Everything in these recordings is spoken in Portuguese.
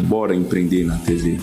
Bora Empreender na TV.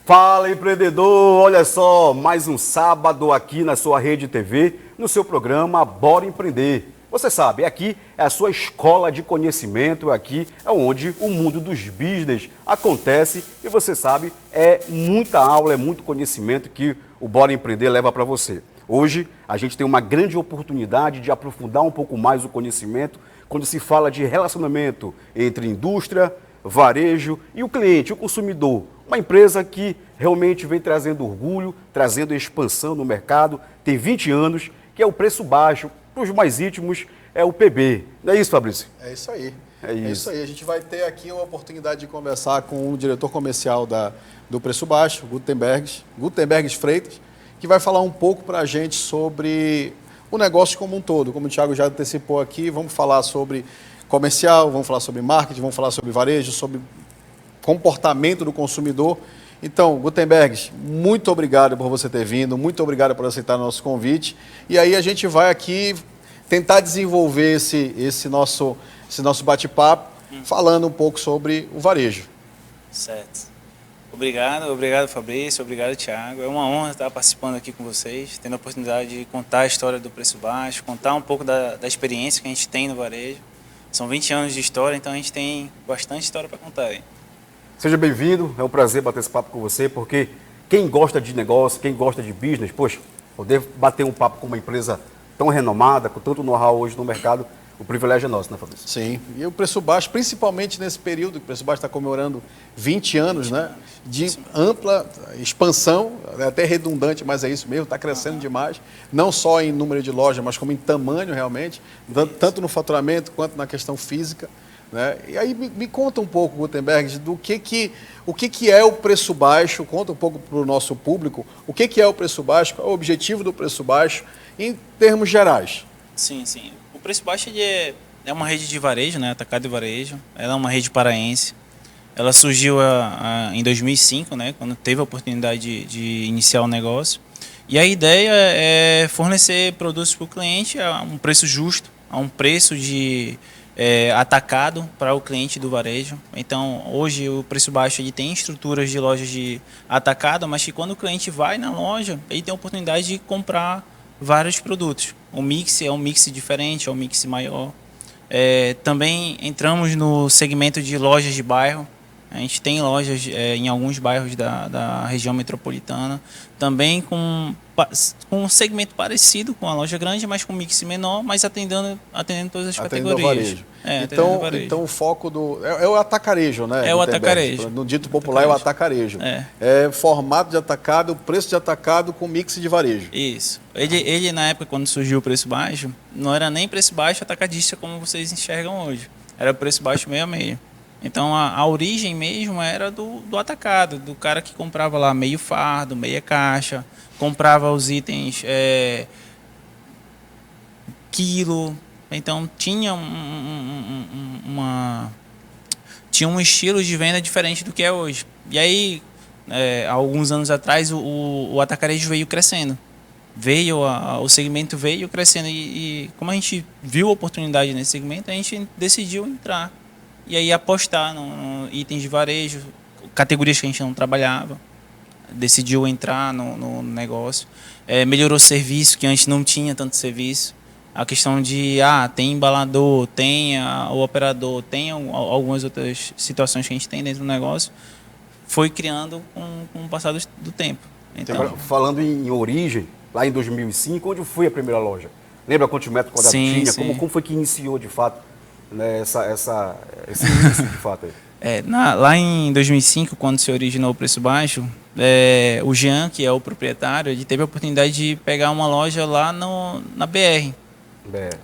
Fala, empreendedor! Olha só, mais um sábado aqui na sua Rede TV, no seu programa Bora Empreender. Você sabe, aqui é a sua escola de conhecimento, aqui é onde o mundo dos business acontece e você sabe, é muita aula, é muito conhecimento que o Bora Empreender leva para você. Hoje a gente tem uma grande oportunidade de aprofundar um pouco mais o conhecimento quando se fala de relacionamento entre indústria, varejo e o cliente, o consumidor. Uma empresa que realmente vem trazendo orgulho, trazendo expansão no mercado, tem 20 anos, que é o preço baixo. Para os mais íntimos, é o PB. Não é isso, Fabrício? É isso aí. É isso aí. A gente vai ter aqui uma oportunidade de conversar com o diretor comercial do Preço Baixo, Gutenbergs Freitas, que vai falar um pouco para a gente sobre o negócio como um todo. Como o Thiago já antecipou aqui, vamos falar sobre comercial, vamos falar sobre marketing, vamos falar sobre varejo, sobre comportamento do consumidor. Então, Gutenbergs, muito obrigado por você ter vindo, muito obrigado por aceitar nosso convite. E aí a gente vai aqui tentar desenvolver esse nosso bate-papo, falando um pouco sobre o varejo. Certo. Obrigado Fabrício, obrigado Thiago. É uma honra estar participando aqui com vocês, tendo a oportunidade de contar a história do Preço Baixo, contar um pouco da experiência que a gente tem no varejo. São 20 anos de história, então a gente tem bastante história para contar aí. Seja bem-vindo, é um prazer bater esse papo com você, porque quem gosta de negócio, quem gosta de business, poxa, poder bater um papo com uma empresa tão renomada, com tanto know-how hoje no mercado, o privilégio é nosso, né, Fabrício? Sim, e o Preço Baixo, principalmente nesse período, que o Preço Baixo está comemorando 20 anos, né, de ampla expansão, é até redundante, mas é isso mesmo, está crescendo demais, não só em número de lojas, mas como em tamanho realmente, tanto no faturamento quanto na questão física. Né? E aí me conta um pouco, Gutenberg, o que é o Preço Baixo, conta um pouco para o nosso público, o que é o Preço Baixo, qual é o objetivo do Preço Baixo, em termos gerais. Sim. O Preço Baixo é uma rede de varejo, né? Atacado e varejo, ela é uma rede paraense, ela surgiu em 2005, né? Quando teve a oportunidade de iniciar o negócio, e a ideia é fornecer produtos para o cliente a um preço justo, a um preço atacado para o cliente do varejo. Então, hoje o Preço Baixo ele tem estruturas de lojas de atacado, mas que quando o cliente vai na loja, ele tem a oportunidade de comprar vários produtos. O mix é um mix diferente, é um mix maior. Também entramos no segmento de lojas de bairro. A gente tem lojas em alguns bairros da região metropolitana, também com um segmento parecido com a loja grande, mas com mix menor, mas atendendo todas as categorias. Então o foco é o atacarejo, né? É o atacarejo. No dito popular é o atacarejo. É formato de atacado, preço de atacado com mix de varejo. Isso. Ele na época, quando surgiu o Preço Baixo, não era nem Preço Baixo atacadista como vocês enxergam hoje. Era Preço Baixo meio a meio. Então a origem mesmo era do atacado, do cara que comprava lá meio fardo, meia caixa, comprava os itens quilo. Então tinha um estilo de venda diferente do que é hoje. E aí, há alguns anos atrás, o atacarejo veio crescendo. O segmento veio crescendo e como a gente viu a oportunidade nesse segmento, a gente decidiu entrar. E aí apostar no itens de varejo, categorias que a gente não trabalhava, decidiu entrar no negócio, melhorou o serviço, que antes não tinha tanto serviço, a questão de, tem embalador, tem o operador, tem algumas outras situações que a gente tem dentro do negócio, foi criando com o passar do tempo. Então, falando em origem, lá em 2005, onde foi a primeira loja? Lembra quantos metros quadrados tinha? Sim. Como foi que iniciou de fato? Né, esse início de fato aí. Lá em 2005, quando se originou o Preço Baixo, o Jean, que é o proprietário, ele teve a oportunidade de pegar uma loja lá na BR,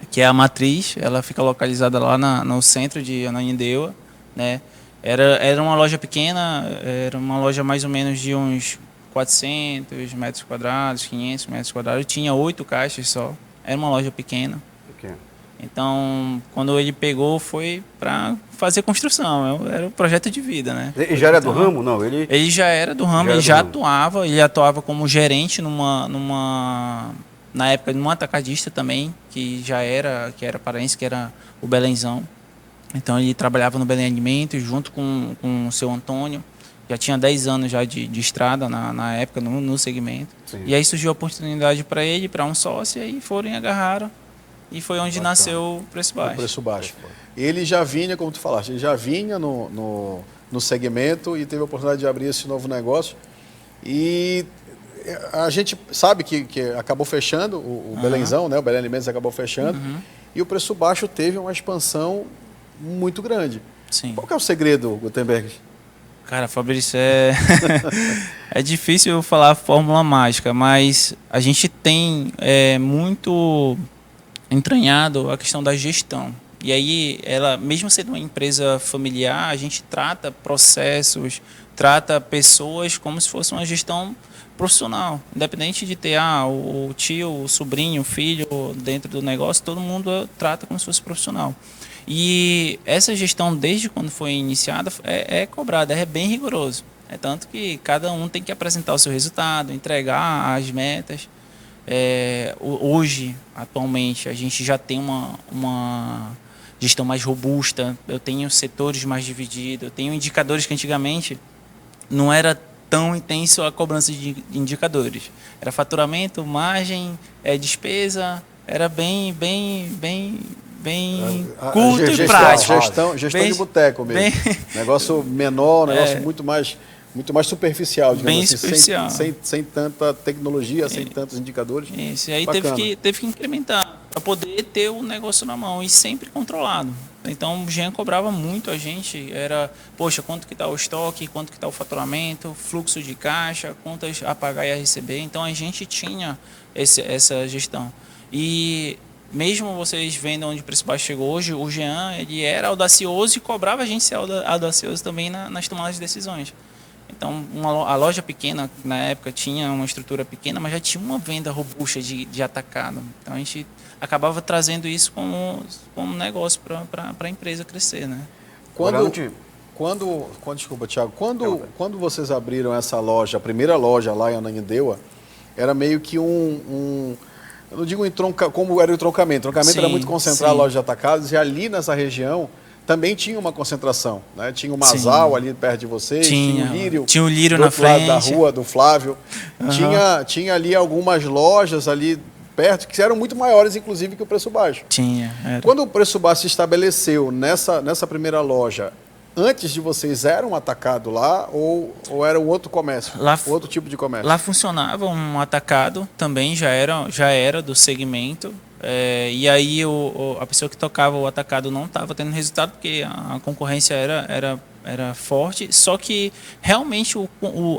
que é a matriz. Ela fica localizada lá no centro de Ananindeua, né? Era uma loja pequena, era uma loja mais ou menos de uns 400 metros quadrados, 500 metros quadrados, tinha 8 caixas só, era uma loja pequena. Então, quando ele pegou, foi para fazer construção, era um projeto de vida, né? Ele já era do ramo? Não, ele já era do ramo, ele já atuava como gerente na época, num atacadista também, que era paraense, que era o Belenzão. Então ele trabalhava no Belém Alimentos junto com o seu Antônio. Já tinha 10 anos já de estrada na época, no segmento. Sim. E aí surgiu a oportunidade para ele, para um sócio, e aí foram e agarraram. E foi onde nasceu o Preço Baixo. O Preço Baixo. Ele já vinha, como tu falaste, ele já vinha no segmento e teve a oportunidade de abrir esse novo negócio. E a gente sabe que acabou fechando, o Belenzão, né? O Belém Alimentos acabou fechando. E o Preço Baixo teve uma expansão muito grande. Sim. Qual que é o segredo, Gutenberg? Cara, Fabrício, é difícil falar a fórmula mágica, mas a gente tem muito entranhado a questão da gestão. E aí, ela, mesmo sendo uma empresa familiar, a gente trata processos, trata pessoas como se fosse uma gestão profissional. Independente de ter o tio, o sobrinho, o filho dentro do negócio, todo mundo trata como se fosse profissional. E essa gestão, desde quando foi iniciada, é cobrada, é bem rigoroso. É tanto que cada um tem que apresentar o seu resultado, entregar as metas. Hoje, atualmente, a gente já tem uma gestão mais robusta, eu tenho setores mais divididos, eu tenho indicadores que antigamente não era tão intenso a cobrança de indicadores. Era faturamento, margem, despesa, era bem curto e prático. Gestão de boteco mesmo. Negócio menor, negócio muito mais superficial, digamos assim, superficial. Sem tanta tecnologia, sem tantos indicadores. Isso, e aí teve que incrementar para poder ter o negócio na mão e sempre controlado. Então o Jean cobrava muito a gente, era, poxa, quanto que está o estoque, quanto que está o faturamento, fluxo de caixa, contas a pagar e a receber. Então a gente tinha essa gestão. E mesmo vocês vendo onde o Preço Baixo chegou hoje, o Jean, ele era audacioso e cobrava a gente ser audacioso também nas tomadas de decisões. Então, a loja pequena, na época, tinha uma estrutura pequena, mas já tinha uma venda robusta de atacado. Então, a gente acabava trazendo isso como negócio para a empresa crescer, né? Desculpa, Thiago, quando vocês abriram essa loja, a primeira loja lá em Ananindeua, era meio que eu não digo como era o entroncamento. O entroncamento era muito concentrado a loja de atacados, e ali nessa região também tinha uma concentração, né? Tinha o Masal ali perto de vocês, tinha o Lírio na frente, lado da rua do Flávio, tinha ali algumas lojas ali perto que eram muito maiores, inclusive, que o Preço Baixo. Era. Quando o Preço Baixo se estabeleceu nessa primeira loja, antes de vocês era um atacado lá ou era um outro comércio, outro tipo de comércio? Lá funcionava um atacado também, já era do segmento. E aí a pessoa que tocava o atacado não estava tendo resultado porque a concorrência era forte, só que realmente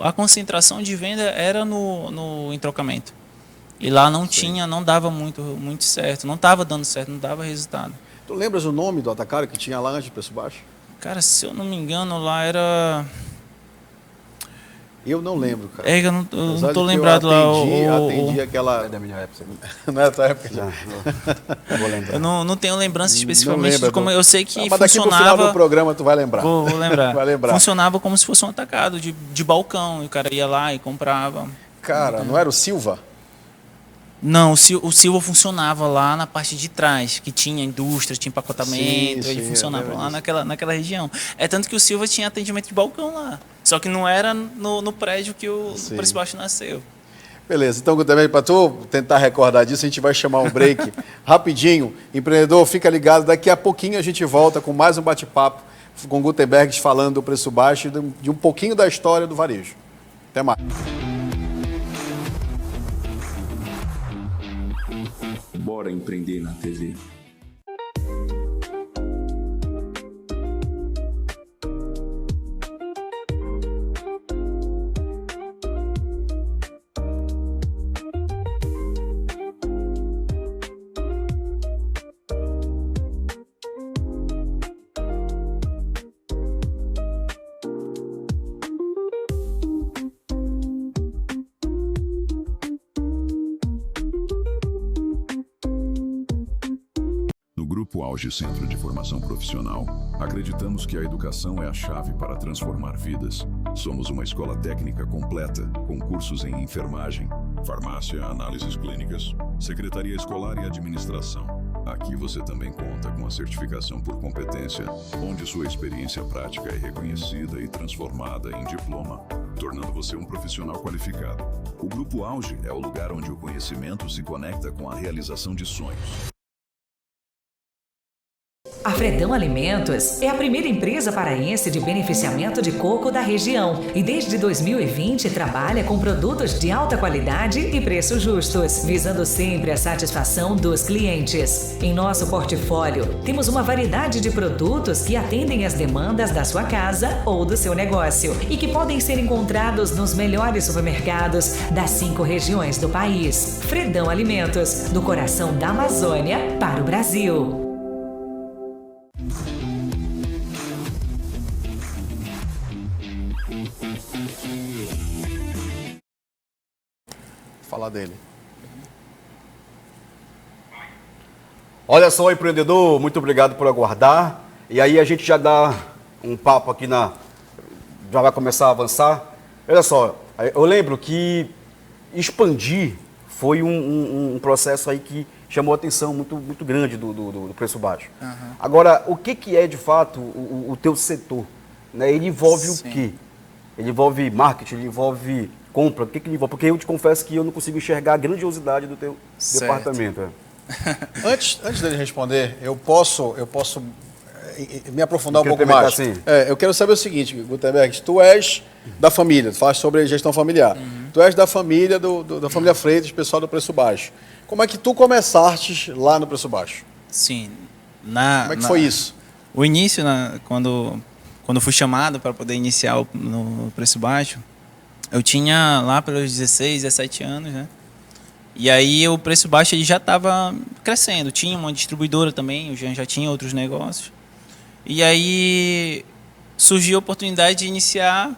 a concentração de venda era no entrocamento. E lá não dava muito certo, não estava dando certo, não dava resultado. Tu lembras o nome do atacado que tinha lá antes de Preço Baixo? Cara, se eu não me engano, lá era... Eu não lembro, cara. Eu não tô lembrado lá. Atendi aquela... É da minha época. Não é da tua época? Não vou lembrar. Eu não tenho lembrança especificamente de como... Eu sei que mas daqui funcionava... pro final do programa tu vai lembrar. Vou lembrar. Vai lembrar. Funcionava como se fosse um atacado de balcão. E o cara ia lá e comprava. Cara, não era o Silva? Não, o Silva funcionava lá na parte de trás, que tinha indústria, tinha empacotamento, ele funcionava lá naquela região. É tanto que o Silva tinha atendimento de balcão lá, só que não era no prédio que o Preço Baixo nasceu. Beleza, então também para tu tentar recordar disso, a gente vai chamar um break rapidinho. Empreendedor, fica ligado, daqui a pouquinho a gente volta com mais um bate-papo com o Gutenberg falando do Preço Baixo e de um pouquinho da história do varejo. Até mais. Bora empreender na TV. Grupo Auge Centro de Formação Profissional, acreditamos que a educação é a chave para transformar vidas. Somos uma escola técnica completa, com cursos em enfermagem, farmácia, análises clínicas, secretaria escolar e administração. Aqui você também conta com a certificação por competência, onde sua experiência prática é reconhecida e transformada em diploma, tornando você um profissional qualificado. O Grupo Auge é o lugar onde o conhecimento se conecta com a realização de sonhos. A Fredão Alimentos é a primeira empresa paraense de beneficiamento de coco da região e desde 2020 trabalha com produtos de alta qualidade e preços justos, visando sempre a satisfação dos clientes. Em nosso portfólio, temos uma variedade de produtos que atendem às demandas da sua casa ou do seu negócio e que podem ser encontrados nos melhores supermercados das 5 regiões do país. Fredão Alimentos, do coração da Amazônia para o Brasil. Falar dele. Olha só, empreendedor, muito obrigado por aguardar. E aí a gente já dá um papo aqui já vai começar a avançar. Olha só, eu lembro que expandir foi um processo aí que chamou a atenção muito grande do Preço Baixo. Uhum. Agora, o que é de fato o teu setor? Né? Ele envolve o quê? Ele envolve marketing, ele envolve compra, o que ele envolve? Porque eu te confesso que eu não consigo enxergar a grandiosidade do teu departamento. Antes dele responder, eu posso me aprofundar um pouco Incrementar, mais. sim. Eu quero saber o seguinte, Gutenberg, tu és da família, tu falaste sobre gestão familiar. Tu és da família, da família Freitas, pessoal do Preço Baixo. Como é que tu começaste lá no Preço Baixo? Sim. Como é que foi isso? O início, quando fui chamado para poder iniciar no Preço Baixo, eu tinha lá pelos 16, 17 anos, né? E aí o Preço Baixo ele já estava crescendo. Tinha uma distribuidora também, eu já tinha outros negócios. E aí surgiu a oportunidade de iniciar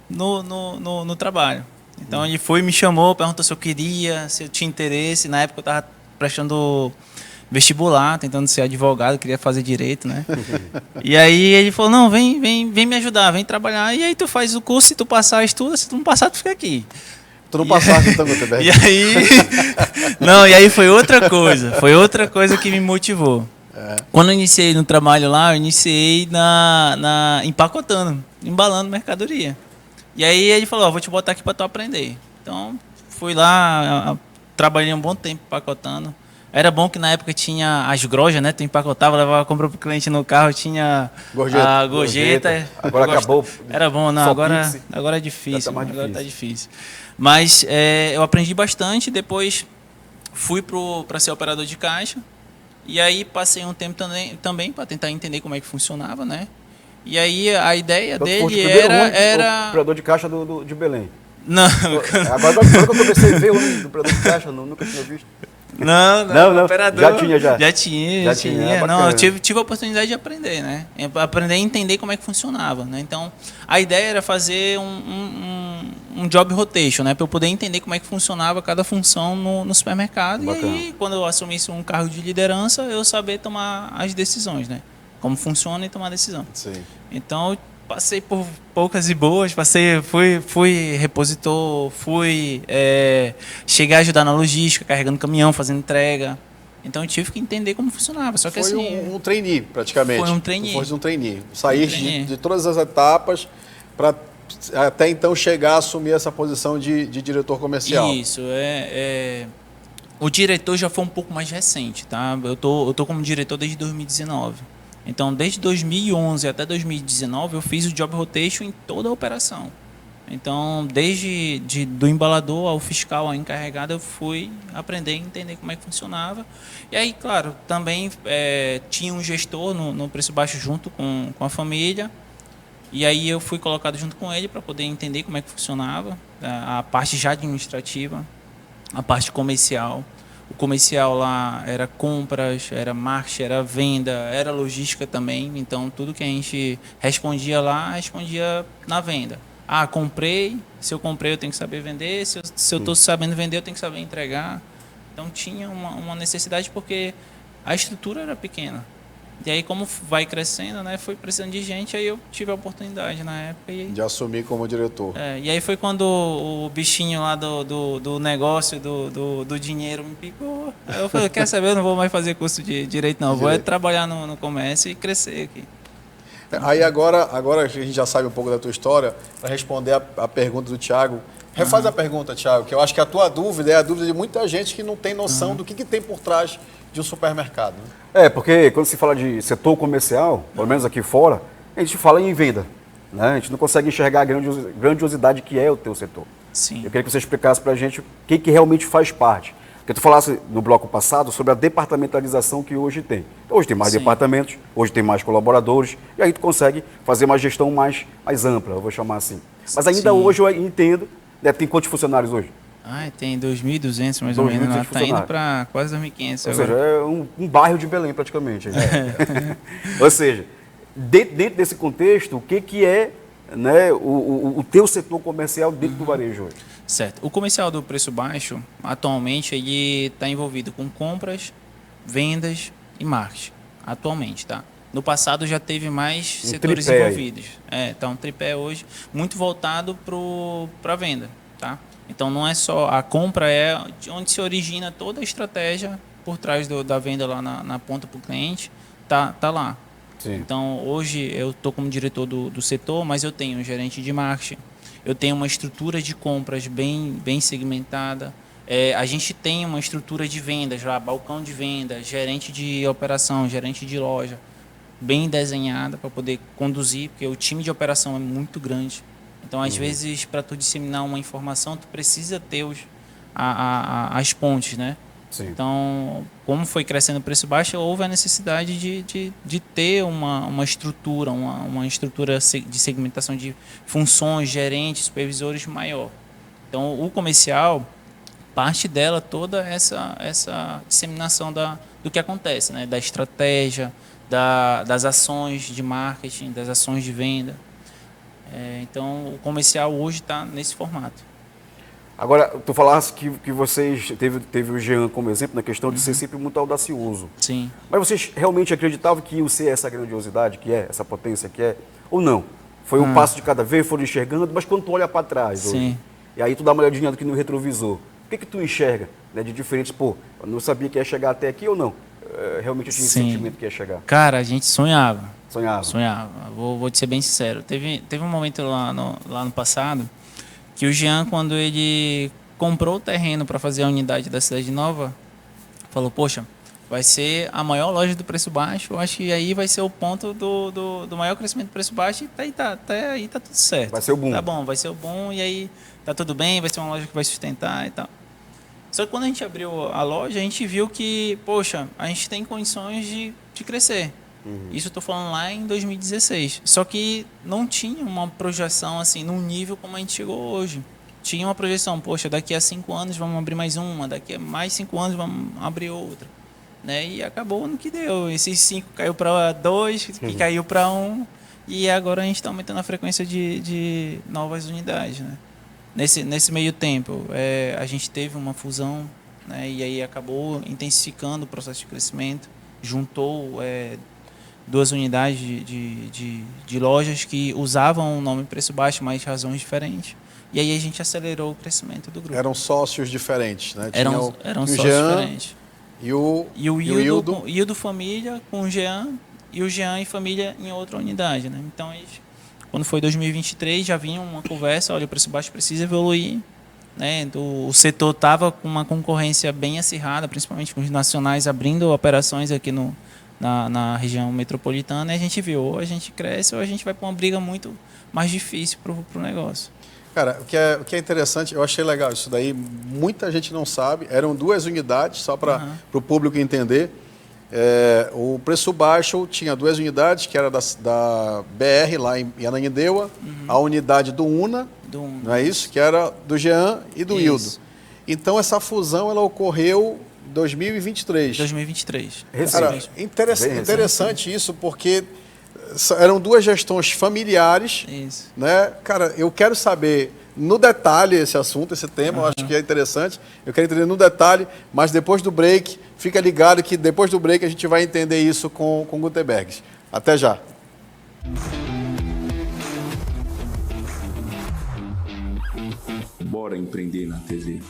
no trabalho. Então ele foi, me chamou, perguntou se eu queria, se eu tinha interesse. Na época eu estava prestando vestibular, tentando ser advogado, queria fazer direito, né? E aí ele falou, não, vem me ajudar, vem trabalhar. E aí tu faz o curso, se tu passar, estuda, se tu não passar, tu fica aqui. Tu não passaste então, Gutenberg? E aí... Não, e aí foi outra coisa que me motivou. Quando eu iniciei no trabalho lá, eu iniciei empacotando, embalando mercadoria. E aí ele falou, vou te botar aqui para tu aprender. Então, fui lá, trabalhei um bom tempo empacotando. Era bom que na época tinha as grojas, né? Tu empacotava, levava a compra pro cliente no carro, tinha a gorjeta. Agora acabou. Era bom, não, agora é difícil. Agora tá difícil. Mas eu aprendi bastante, depois fui para ser operador de caixa. E aí passei um tempo também para tentar entender como é que funcionava, né? E aí a ideia então, dele era... O operador de caixa de Belém. Não. Agora eu comecei a ver o operador de caixa, nunca tinha visto. Não, operador. Já tinha. Não, eu tive a oportunidade de aprender, né? Aprender a entender como é que funcionava, né? Então, a ideia era fazer um job rotation, né? Para eu poder entender como é que funcionava cada função no supermercado. Bacana. E aí, quando eu assumisse um cargo de liderança, eu saber tomar as decisões, né? Como funciona e tomar decisão. Sim. Então, eu passei por poucas e boas, fui repositor, cheguei a ajudar na logística, carregando caminhão, fazendo entrega. Então eu tive que entender como funcionava. Só que foi assim, um trainee, praticamente. Foi um trainee. Foi um trainee. Sair de todas as etapas para até então chegar a assumir essa posição de diretor comercial. Isso, o diretor já foi um pouco mais recente, tá? Eu tô como diretor desde 2019. Então, desde 2011 até 2019, eu fiz o job rotation em toda a operação. Então, desde do embalador ao fiscal, ao encarregado, eu fui aprender a entender como é que funcionava. E aí, claro, também tinha um gestor no Preço Baixo junto com a família. E aí eu fui colocado junto com ele para poder entender como é que funcionava a parte já administrativa, a parte comercial. O comercial lá era compras, era marketing, era venda, era logística também. Então, tudo que a gente respondia lá, respondia na venda. Comprei. Se eu comprei, eu tenho que saber vender. Se eu estou sabendo vender, eu tenho que saber entregar. Então, tinha uma necessidade porque a estrutura era pequena. E aí, como vai crescendo, né, foi precisando de gente, aí eu tive a oportunidade na época. De assumir como diretor. E aí foi quando o bichinho lá do negócio, do dinheiro me picou. Aí eu falei, quer saber, eu não vou mais fazer curso de Direito, não. Eu vou trabalhar no comércio e crescer aqui. Aí agora a gente já sabe um pouco da tua história, para responder a pergunta do Thiago. Refaz a pergunta, Thiago, que eu acho que a tua dúvida é a dúvida de muita gente que não tem noção do que tem por trás de um supermercado. Né? Porque quando se fala de setor comercial, pelo menos aqui fora, a gente fala em venda. Né? A gente não consegue enxergar a grandiosidade que é o teu setor. Sim. Eu queria que você explicasse para a gente o que realmente faz parte. Porque tu falasse no bloco passado sobre a departamentalização que hoje tem. Então, hoje tem mais departamentos, hoje tem mais colaboradores, e aí tu consegue fazer uma gestão mais ampla, eu vou chamar assim. Mas ainda hoje eu entendo, né, tem quantos funcionários hoje? Tem 2.200 mais ou menos, está indo para quase 2.500 Ou agora. seja, é um bairro de Belém praticamente. Ou seja, dentro desse contexto, o que é, né, o teu setor comercial dentro do varejo hoje? Certo. O comercial do preço baixo, atualmente, ele está envolvido com compras, vendas e marketing. Atualmente, tá? No passado já teve mais setores envolvidos. Tá um tripé hoje, muito voltado para a venda, tá? Então não é só a compra, é onde se origina toda a estratégia por trás da venda lá na ponta para o cliente, tá lá. Sim. Então hoje eu estou como diretor do setor, mas eu tenho um gerente de marketing, eu tenho uma estrutura de compras bem segmentada, a gente tem uma estrutura de vendas lá, balcão de venda, gerente de operação, gerente de loja, bem desenhada para poder conduzir, porque o time de operação é muito grande. Então, às vezes, para tu disseminar uma informação, tu precisa ter as pontes, né? Sim. Então, como foi crescendo o preço baixo, houve a necessidade de ter uma estrutura, uma estrutura de segmentação de funções, gerentes, supervisores maior. Então, o comercial, parte dela toda essa disseminação do que acontece, né? Da estratégia, das ações de marketing, das ações de venda. Então, o comercial hoje está nesse formato. Agora, tu falaste que vocês teve o Jean como exemplo na questão de ser sempre muito audacioso. Sim. Mas vocês realmente acreditavam que ia ser essa grandiosidade que é, essa potência que é, ou não? Foi um passo de cada vez, foram enxergando, mas quando tu olha para trás hoje, e aí tu dá uma olhadinha aqui no retrovisor, o que tu enxerga, né, de diferentes? Pô, eu não sabia que ia chegar até aqui ou não? Realmente eu tinha esse sentimento que ia chegar. Cara, a gente sonhava. Sonhava. Vou te ser bem sincero. Teve um momento lá no passado que o Jean, quando ele comprou o terreno para fazer a unidade da Cidade Nova, falou, poxa, vai ser a maior loja do preço baixo, eu acho que aí vai ser o ponto do maior crescimento do preço baixo e aí tá tudo certo. Vai ser o boom. Tá bom, vai ser o boom e aí tá tudo bem, vai ser uma loja que vai sustentar e tal. Só que quando a gente abriu a loja, a gente viu que, poxa, a gente tem condições de crescer. Isso eu estou falando lá em 2016. Só que não tinha uma projeção assim, num nível como a gente chegou hoje. Tinha uma projeção, poxa, daqui a 5 anos vamos abrir mais uma, daqui a mais 5 anos vamos abrir outra. Né? E acabou no que deu. Esses 5 caiu para 2, que caiu para 1. E agora a gente está aumentando a frequência de novas unidades. Né? Nesse meio tempo, a gente teve uma fusão, né? E aí acabou intensificando o processo de crescimento, juntou 2 unidades de lojas que usavam o nome Preço Baixo, mas razões diferentes. E aí a gente acelerou o crescimento do grupo. Eram sócios diferentes, né? Eram sócios diferentes. E o Hildo Família com o Jean, e o Jean e Família em outra unidade. Né? Então, quando foi 2023, já vinha uma conversa, olha, o Preço Baixo precisa evoluir. Né? O setor estava com uma concorrência bem acirrada, principalmente com os nacionais abrindo operações aqui na região metropolitana, e a gente viu, ou a gente cresce ou a gente vai para uma briga muito mais difícil para o negócio. Cara, o que é interessante, eu achei legal isso daí, muita gente não sabe, eram 2 unidades, só para o público entender. O Preço Baixo tinha 2 unidades, que era da BR, lá em Ananindeua, a unidade do UNA, não é isso? Que era do Jean e do Hildo. Então, essa fusão ela ocorreu em 2023. 2023. Cara, interessante isso, porque eram 2 gestões familiares. Isso. Né? Cara, eu quero saber, no detalhe esse assunto, esse tema, eu acho que é interessante. Eu quero entender no detalhe, mas depois do break, fica ligado que depois do break a gente vai entender isso com Gutenberg. Até já. Bora empreender na TV.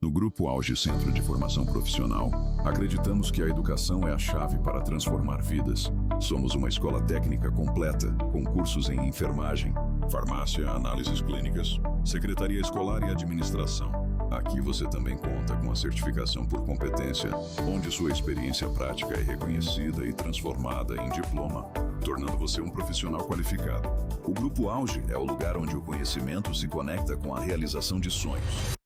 No Grupo Auge Centro de Formação Profissional, acreditamos que a educação é a chave para transformar vidas. Somos uma escola técnica completa, com cursos em enfermagem, farmácia, análises clínicas, secretaria escolar e administração. Aqui você também conta com a certificação por competência, onde sua experiência prática é reconhecida e transformada em diploma, tornando você um profissional qualificado. O Grupo Auge é o lugar onde o conhecimento se conecta com a realização de sonhos.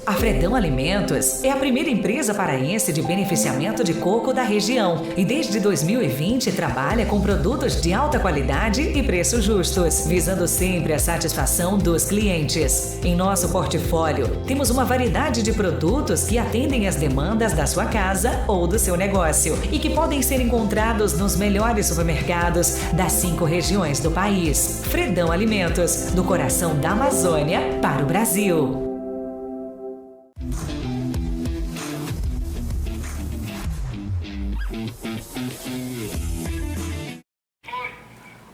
A Fredão Alimentos é a primeira empresa paraense de beneficiamento de coco da região e desde 2020 trabalha com produtos de alta qualidade e preços justos, visando sempre a satisfação dos clientes. Em nosso portfólio, temos uma variedade de produtos que atendem às demandas da sua casa ou do seu negócio e que podem ser encontrados nos melhores supermercados das 5 regiões do país. Fredão Alimentos, do coração da Amazônia para o Brasil.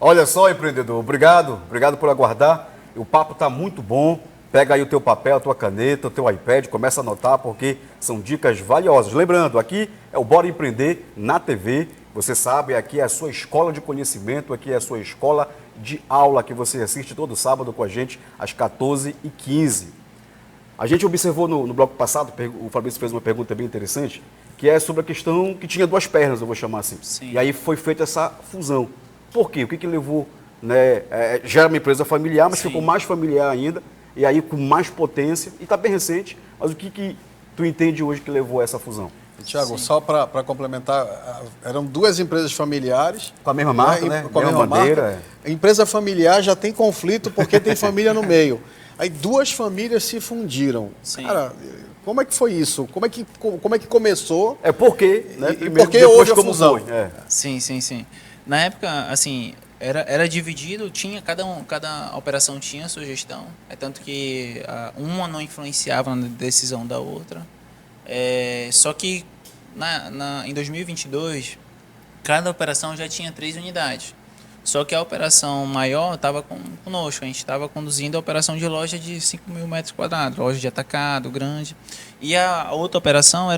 Olha só, empreendedor, obrigado por aguardar. O papo está muito bom. Pega aí o teu papel, a tua caneta, o teu iPad, começa a anotar porque são dicas valiosas. Lembrando, aqui é o Bora Empreender na TV. Você sabe, aqui é a sua escola de conhecimento, aqui é a sua escola de aula que você assiste todo sábado com a gente às 14h15. A gente observou no bloco passado, o Fabrício fez uma pergunta bem interessante, que é sobre a questão que tinha 2 pernas, eu vou chamar assim. Sim. E aí foi feita essa fusão. Por quê? O que levou, né? Já era uma empresa familiar, mas Sim. ficou mais familiar ainda, e aí com mais potência, e está bem recente, mas o que tu entende hoje que levou a essa fusão? Tiago, só para complementar, eram 2 empresas familiares. Com a mesma marca, né? Com a mesma bandeira. marca. A empresa familiar já tem conflito porque tem família no meio. Aí 2 famílias se fundiram. Sim. Cara, como é que foi isso? Como é que começou? Por quê? Né? E por que hoje a como fusão? foi? Sim. Na época, assim, era dividido, tinha cada operação tinha sua gestão, é tanto que uma não influenciava na decisão da outra. Só que em 2022, cada operação já tinha 3 unidades. Só que a operação maior estava conosco, a gente estava conduzindo a operação de loja de 5.000 metros quadrados, loja de atacado, grande. E a outra operação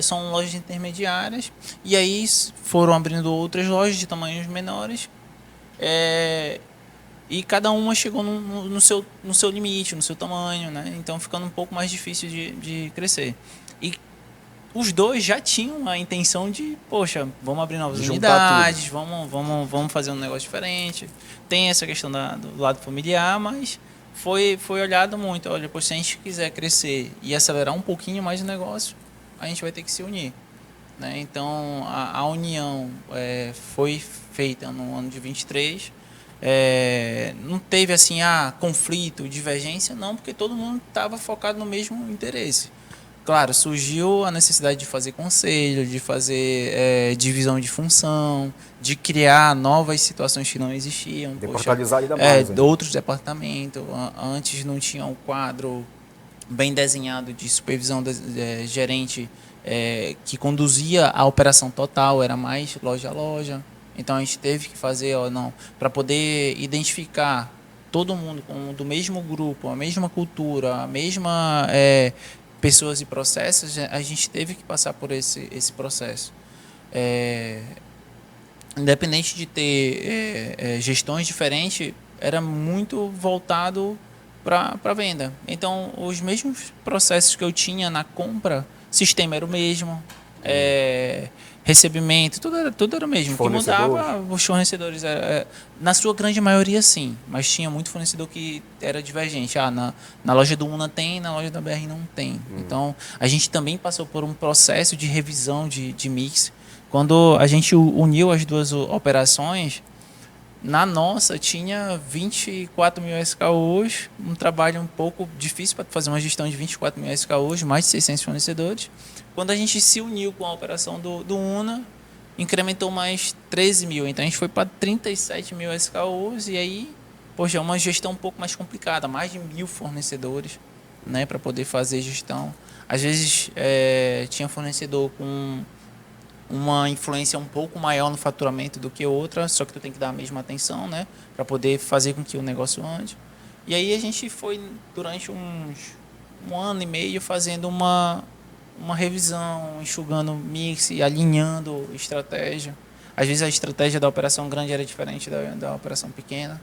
são lojas intermediárias, e aí foram abrindo outras lojas de tamanhos menores, e cada uma chegou no seu limite, no seu tamanho, né? Então ficando um pouco mais difícil de crescer. E os 2 já tinham a intenção de, poxa, vamos abrir novas unidades, vamos fazer um negócio diferente. Tem essa questão do lado familiar, mas foi olhado muito. Olha, depois se a gente quiser crescer e acelerar um pouquinho mais o negócio, a gente vai ter que se unir, né? Então, a união foi feita no ano de 23. Não teve assim, conflito, divergência, não, porque todo mundo estava focado no mesmo interesse. Claro, surgiu a necessidade de fazer conselho, de fazer divisão de função, de criar novas situações que não existiam. Departamentar ainda mais. Outros departamentos. Antes não tinha um quadro bem desenhado de supervisão gerente que conduzia a operação total, era mais loja a loja. Então a gente teve que fazer, para poder identificar todo mundo do mesmo grupo, a mesma cultura, a mesma pessoas e processos, a gente teve que passar por esse processo. Independente de ter gestões diferentes, era muito voltado para a venda. Então, os mesmos processos que eu tinha na compra, o sistema era o mesmo, recebimento, tudo era o mesmo. O que mudava, os fornecedores, na sua grande maioria sim, mas tinha muito fornecedor que era divergente. Na loja do Una tem, na loja da BR não tem. Então, a gente também passou por um processo de revisão de mix. Quando a gente uniu as duas operações, na nossa tinha 24 mil SKUs, um trabalho um pouco difícil para fazer uma gestão de 24 mil SKUs, mais de 600 fornecedores. Quando a gente se uniu com a operação do Una, incrementou mais 13 mil. Então a gente foi para 37 mil SKUs e aí, poxa, é uma gestão um pouco mais complicada, mais de 1.000 fornecedores, né, para poder fazer gestão. Às vezes tinha fornecedor com uma influência um pouco maior no faturamento do que outra, só que tu tem que dar a mesma atenção, né, para poder fazer com que o negócio ande. E aí a gente foi durante um ano e meio fazendo uma revisão, enxugando mix, alinhando estratégia. Às vezes a estratégia da operação grande era diferente da operação pequena.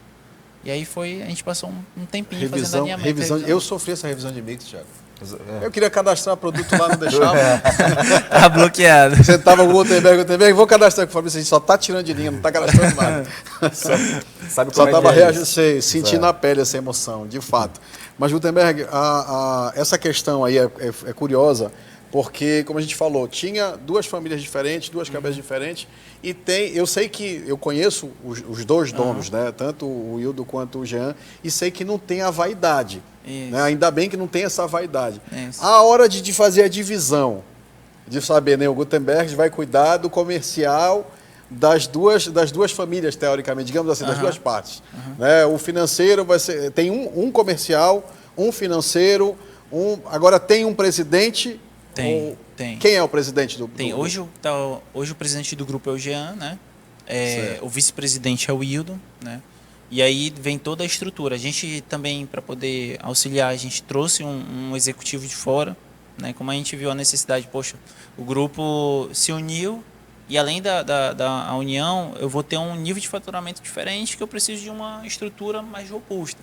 E aí a gente passou um tempinho fazendo alinhamento. Revisão. Eu sofri essa revisão de mix, Thiago. Eu queria cadastrar produto lá, não deixava. Tá bloqueado. Sentava com o Gutenberg, vou cadastrar com o Fabrício, a gente só tá tirando de linha, não tá cadastrando nada. Sabe Só como tava é isso? sentindo na pele essa emoção, de fato. Mas, Gutenberg, essa questão aí é curiosa, porque, como a gente falou, tinha duas famílias diferentes, duas cabeças diferentes, e eu sei que eu conheço os dois donos, né? Tanto o Wildo quanto o Jean, e sei que não tem a vaidade. Né? Ainda bem que não tem essa vaidade. Isso. A hora de fazer a divisão, de saber, né? O Gutenberg vai cuidar do comercial das duas famílias, teoricamente, digamos assim, das duas partes. Né? O financeiro vai ser. Tem um comercial, um financeiro, agora tem um presidente. Tem. Quem é o presidente do Tem. grupo? Hoje o presidente do grupo é o Jean, né? O vice-presidente é o Wildo, né? E aí vem toda a estrutura. A gente também, para poder auxiliar, a gente trouxe um executivo de fora, né? Como a gente viu a necessidade, poxa, o grupo se uniu e além da união, eu vou ter um nível de faturamento diferente que eu preciso de uma estrutura mais robusta.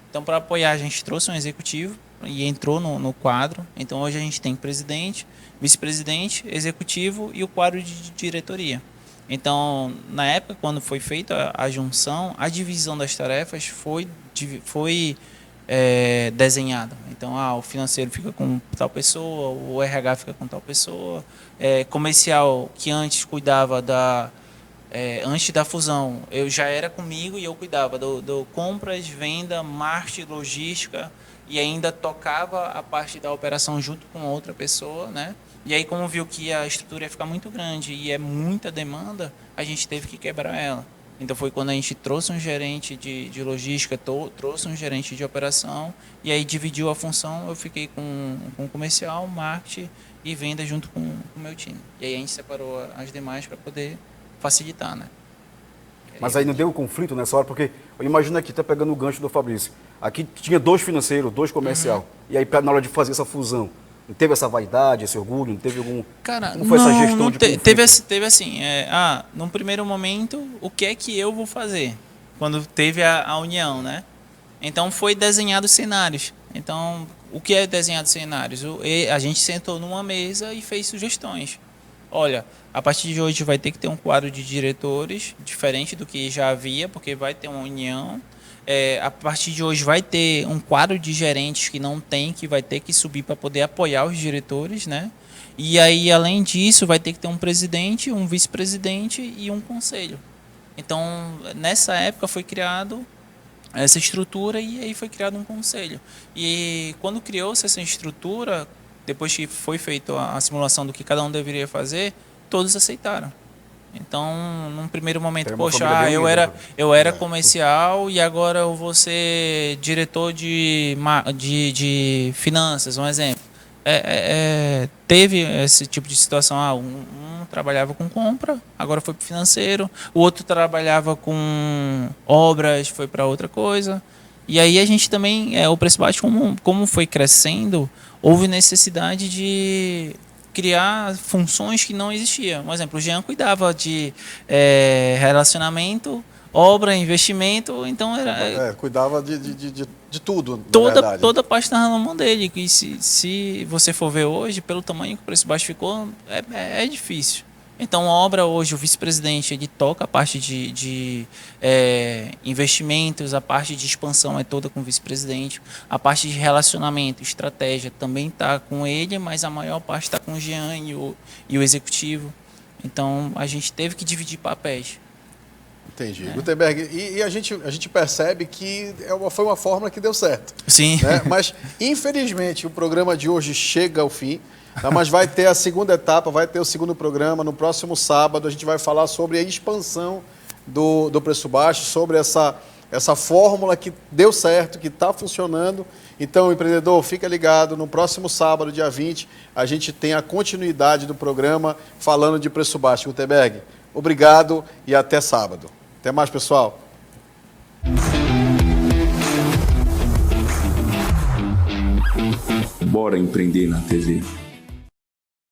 Então, para apoiar, a gente trouxe um executivo e entrou no quadro. Então, hoje a gente tem presidente, vice-presidente, executivo e o quadro de diretoria. Então, na época, quando foi feita a junção, a divisão das tarefas foi desenhada. Então, o financeiro fica com tal pessoa, o RH fica com tal pessoa, comercial, que antes cuidava antes da fusão, eu já era comigo e eu cuidava do compras, venda, marketing, logística e ainda tocava a parte da operação junto com outra pessoa, né? E aí, como viu que a estrutura ia ficar muito grande e é muita demanda, a gente teve que quebrar ela. Então, foi quando a gente trouxe um gerente de logística, trouxe um gerente de operação, e aí dividiu a função, eu fiquei com comercial, marketing e venda junto com o meu time. E aí a gente separou as demais para poder facilitar, né? Mas aí não deu conflito nessa hora, porque eu imagino aqui, tá pegando o gancho do Fabrício. Aqui tinha 2 financeiros, 2 comercial. E aí, na hora de fazer essa fusão, não teve essa vaidade, esse orgulho? Não teve algum... Cara, como foi essa gestão de conflito? Teve assim, num primeiro momento, o que é que eu vou fazer? Quando teve a união, né? Então, foi desenhado cenários. Então, o que é desenhado cenários? A gente sentou numa mesa e fez sugestões. Olha, a partir de hoje vai ter que ter um quadro de diretores, diferente do que já havia, porque vai ter uma união. A partir de hoje vai ter um quadro de gerentes que não tem, que vai ter que subir para poder apoiar os diretores, né? E aí, além disso, vai ter que ter um presidente, um vice-presidente e um conselho. Então, nessa época foi criado essa estrutura e aí foi criado um conselho. E quando criou-se essa estrutura, depois que foi feita a simulação do que cada um deveria fazer, todos aceitaram. Então, num primeiro momento, poxa, eu era comercial e agora eu vou ser diretor de finanças, um exemplo. Teve esse tipo de situação, um trabalhava com compra, agora foi para o financeiro, o outro trabalhava com obras, foi para outra coisa. E aí a gente também, o preço baixo, como foi crescendo, houve necessidade de criar funções que não existiam. Por exemplo, o Jean cuidava de relacionamento, obra, investimento, então era... Cuidava de tudo, na verdade. Toda a parte estava na mão dele. E se você for ver hoje, pelo tamanho que o Preço Baixo ficou, é difícil. Então, a obra hoje, o vice-presidente, ele toca a parte de investimentos, a parte de expansão é toda com o vice-presidente, a parte de relacionamento, estratégia também está com ele, mas a maior parte está com o Jean e o executivo. Então, a gente teve que dividir papéis. Entendi. Gutenberg, e a gente percebe que foi uma fórmula que deu certo. Sim. Né? Mas, infelizmente, o programa de hoje chega ao fim. Tá? Mas vai ter a segunda etapa, vai ter o segundo programa. No próximo sábado, a gente vai falar sobre a expansão do Preço Baixo, sobre essa fórmula que deu certo, que está funcionando. Então, empreendedor, fica ligado. No próximo sábado, dia 20, a gente tem a continuidade do programa falando de Preço Baixo. Gutenberg, obrigado e até sábado. Até mais, pessoal. Bora empreender na TV.